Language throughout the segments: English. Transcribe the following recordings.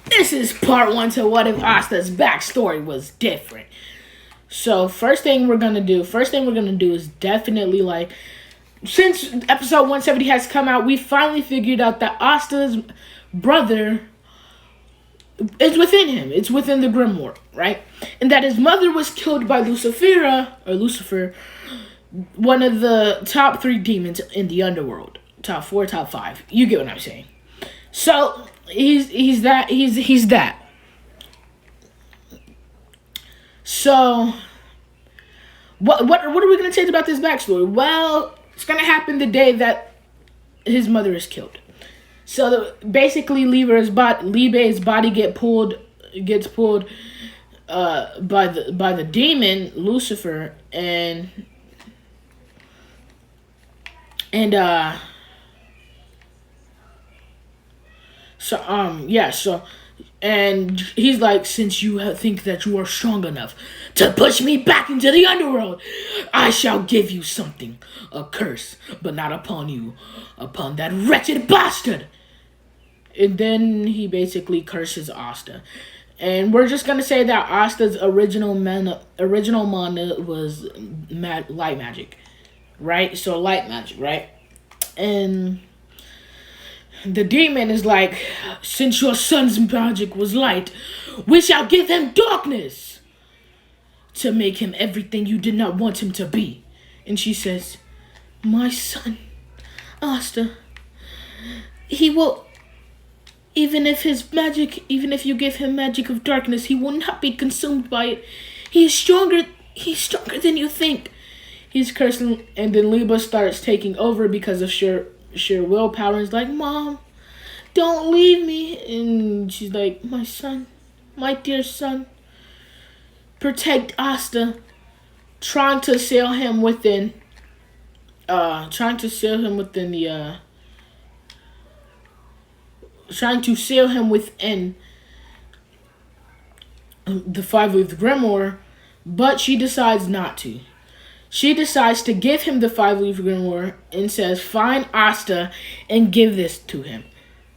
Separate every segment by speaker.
Speaker 1: This is part one to what if Asta's backstory was different. So first thing we're gonna do is definitely like since episode 170 has come out, we finally figured out that Asta's brother is within him. It's within the Grimoire, right? And that his mother was killed by Lucifer, one of the top 3 demons in the underworld. Top 4, top 5. You get what I'm saying. So he's that. So what are we gonna change about this backstory? Well, it's gonna happen the day that his mother is killed. So basically, Liebe's body gets pulled by the demon Lucifer, and so and he's like, since you think that you are strong enough to push me back into the underworld, I shall give you something, a curse, but not upon you, upon that wretched bastard. And then he basically curses Asta. And we're just gonna say that Asta's original mana was light magic, right? So light magic, right? And the demon is like, since your son's magic was light, we shall give him darkness to make him everything you did not want him to be. And she says, my son, Asta, he will, even if you give him magic of darkness, he will not be consumed by it. He's stronger than you think. He's cursing, and then Liba starts taking over because of sheer willpower. He's like, Mom, don't leave me. And she's like, my son, my dear son, protect Asta. Trying to seal him within the five-leaf grimoire, but she decides not to. She decides to give him the five-leaf grimoire and says, find Asta and give this to him.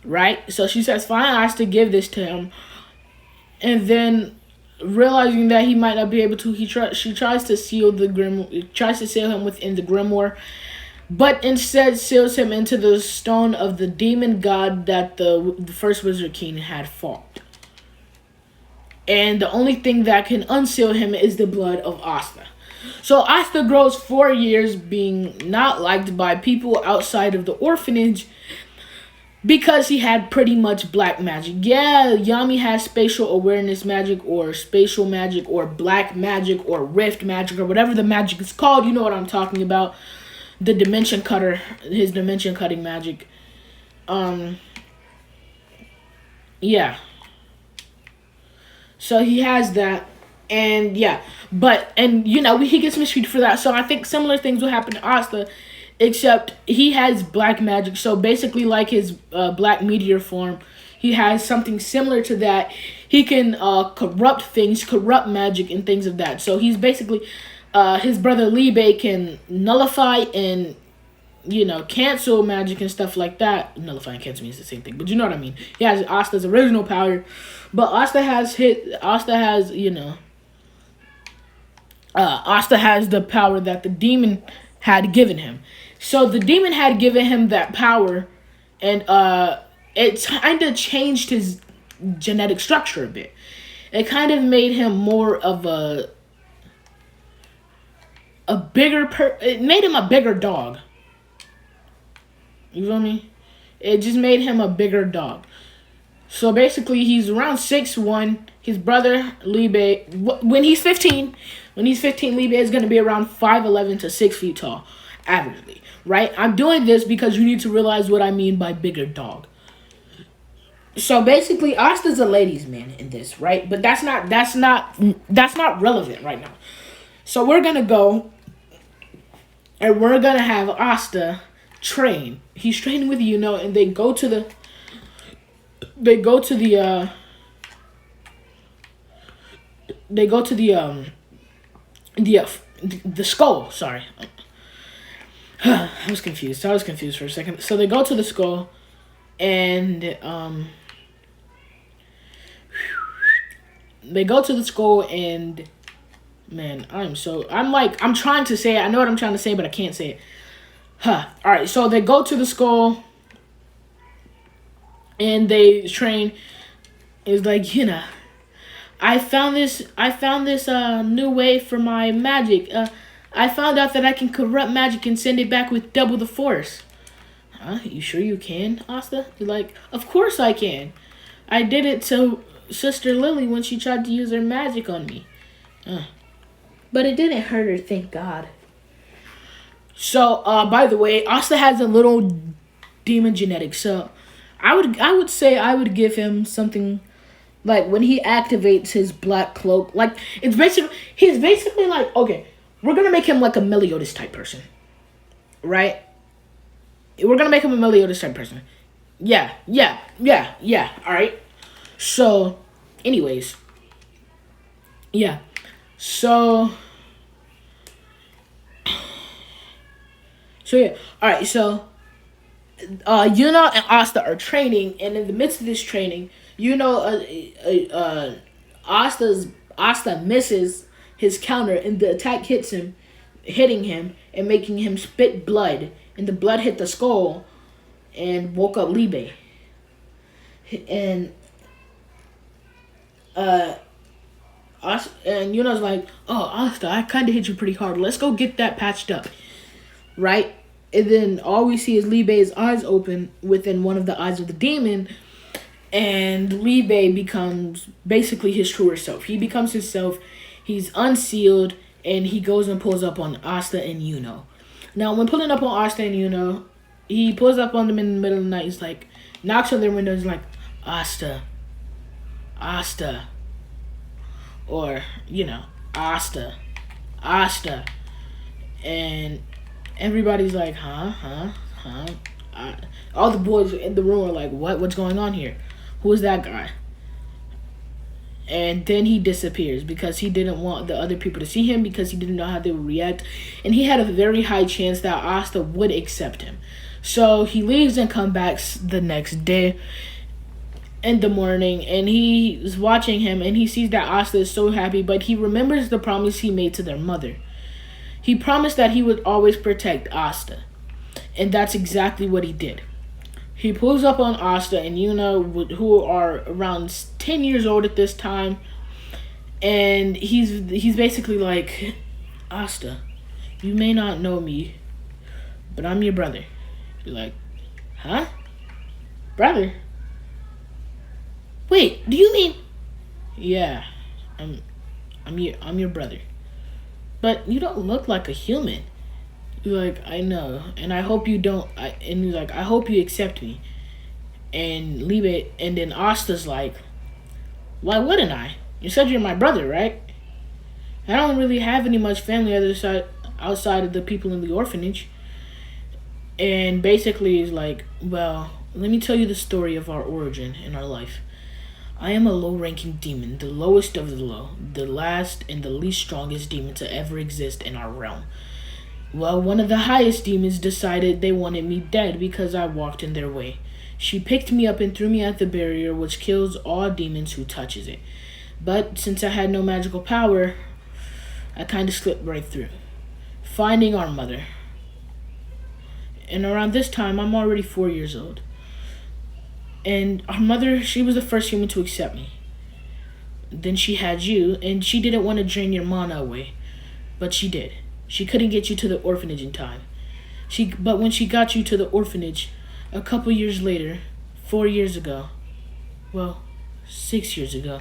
Speaker 1: Right? So she says, find Asta, give this to him. And then, realizing that he might not be able to, she tries to seal him within the grimoire, but instead seals him into the stone of the demon god that the first Wizard King had fought. And the only thing that can unseal him is the blood of Asta. So Asta grows 4 years being not liked by people outside of the orphanage because he had pretty much black magic. Yeah, Yami has spatial awareness magic or spatial magic or black magic or rift magic or whatever the magic is called. You know what I'm talking about. The dimension cutter, his dimension cutting magic. Yeah. So he has that. And yeah, he gets mistreated for that. So I think similar things will happen to Asta, except he has black magic. So basically, like his black meteor form, he has something similar to that. He can corrupt things, corrupt magic, and things of that. So he's basically his brother Libe can nullify and cancel magic and stuff like that. Nullify and cancel means the same thing, but you know what I mean. He has Asta's original power, but Asta has the power that the demon had given him. So the demon had given him that power, and it kind of changed his genetic structure a bit. It kind of made him more of it made him a bigger dog. You feel me? It just made him a bigger dog. So basically, he's around 6'1". His brother, Libe, when he's 15, Libe is going to be around 5'11" to 6 feet tall, averagely. Right? I'm doing this because you need to realize what I mean by bigger dog. So basically, Asta's a ladies' man in this, right? But that's not relevant right now. So we're going to go and we're going to have Asta train. He's training with and they go to the skull. Sorry. I was confused for a second. So they go to the skull, and they go to the school and man, I'm trying to say it. I know what I'm trying to say, but I can't say it. Huh. All right. So they go to the school and they train. It's like, I found this new way for my magic. I found out that I can corrupt magic and send it back with double the force. Huh? You sure you can, Asta? You're like, of course I can. I did it to Sister Lily when she tried to use her magic on me. But it didn't hurt her, thank God. So, by the way, Asta has a little demon genetic. So, I would say I would give him something like when he activates his black cloak. Like he's basically like, okay, we're gonna make him like a Meliodas type person, right? We're gonna make him a Meliodas type person. Yeah. All right. So, anyways, yeah. So yeah. All right. So, Yuna and Asta are training, and in the midst of this training, Asta misses his counter, and the attack hits him, hitting him and making him spit blood, and the blood hit the skull, and woke up Libe. And and Yuna's like, oh, Asta, I kind of hit you pretty hard. Let's go get that patched up, right? And then all we see is Libe's eyes open within one of the eyes of the demon, and Libe becomes basically his truer self. He becomes himself. He's unsealed, and he goes and pulls up on Asta and Yuno. Now, when pulling up on Asta and Yuno, he pulls up on them in the middle of the night. He's like, knocks on their windows, like, Asta, or Asta, and everybody's like, huh. All the boys in the room are like, what's going on here? Who is that guy? And then he disappears because he didn't want the other people to see him, because he didn't know how they would react, and he had a very high chance that Asta would accept him. So he leaves and comes back the next day in the morning, and he's watching him, and he sees that Asta is so happy, but he remembers the promise he made to their mother. He promised that he would always protect Asta, and that's exactly what he did. He pulls up on Asta and Yuna, who are around 10 years old at this time, and he's basically like, Asta, you may not know me, but I'm your brother. You're like, huh? Brother? Wait, do you mean? Yeah, I'm your brother. But you don't look like a human. You're like, I know, and I hope you don't. And he's like, I hope you accept me. And leave it. And then Asta's like, why wouldn't I? You said you're my brother, right? I don't really have any much family outside of the people in the orphanage. And basically he's like, well, let me tell you the story of our origin in our life. I am a low-ranking demon, the lowest of the low, the last and the least strongest demon to ever exist in our realm. Well, one of the highest demons decided they wanted me dead because I walked in their way. She picked me up and threw me at the barrier, which kills all demons who touches it. But since I had no magical power, I kind of slipped right through, finding our mother. And around this time, I'm already 4 years old. And our mother, she was the first human to accept me. Then she had you, and she didn't want to drain your mana away. But she did. She couldn't get you to the orphanage in time. But when she got you to the orphanage, a couple years later, 4 years ago, well, 6 years ago,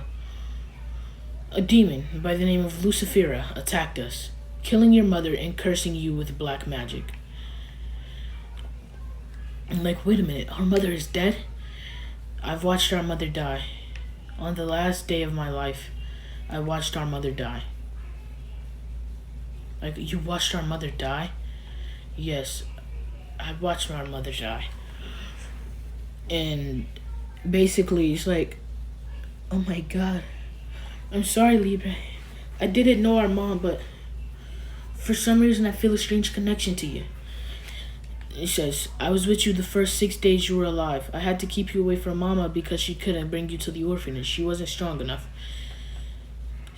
Speaker 1: a demon by the name of Lucifera attacked us, killing your mother and cursing you with black magic. I'm like, wait a minute, our mother is dead? I've watched our mother die. On the last day of my life, I watched our mother die. Like, you watched our mother die? Yes, I watched our mother die. And basically, it's like, oh my God. I'm sorry, Libre. I didn't know our mom, but for some reason I feel a strange connection to you. It says, I was with you the first 6 days you were alive. I had to keep you away from Mama because she couldn't bring you to the orphanage. She wasn't strong enough.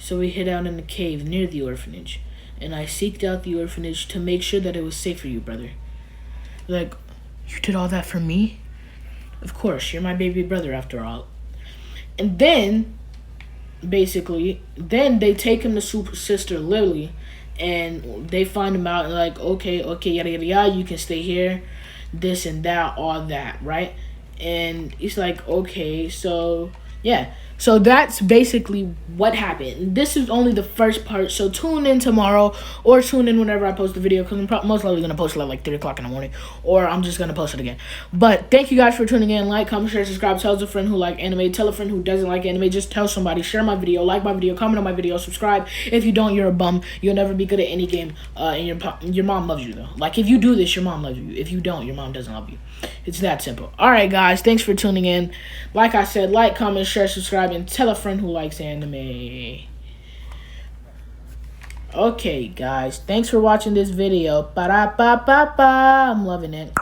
Speaker 1: So we hid out in the cave near the orphanage, and I seeked out the orphanage to make sure that it was safe for you, brother. Like, you did all that for me? Of course, you're my baby brother after all. And then, basically, then they take him to Super Sister Lily, and they find him out and like, okay, yada yada yada, you can stay here, this and that, all that, right? And he's like, okay, so yeah. So that's basically what happened. This is only the first part, so tune in tomorrow or tune in whenever I post the video, because I'm most likely going to post it at like 3 o'clock in the morning, or I'm just going to post it again. But thank you guys for tuning in. Like, comment, share, subscribe. Tell a friend who like anime. Tell a friend who doesn't like anime. Just tell somebody. Share my video. Like my video. Comment on my video. Subscribe. If you don't, you're a bum. You'll never be good at any game. And your mom loves you, though. Like, if you do this, your mom loves you. If you don't, your mom doesn't love you. It's that simple. Alright, guys. Thanks for tuning in. Like I said, like, comment, share, subscribe, and tell a friend who likes anime. Okay, guys. Thanks for watching this video. Ba-da-ba-ba-ba. I'm loving it.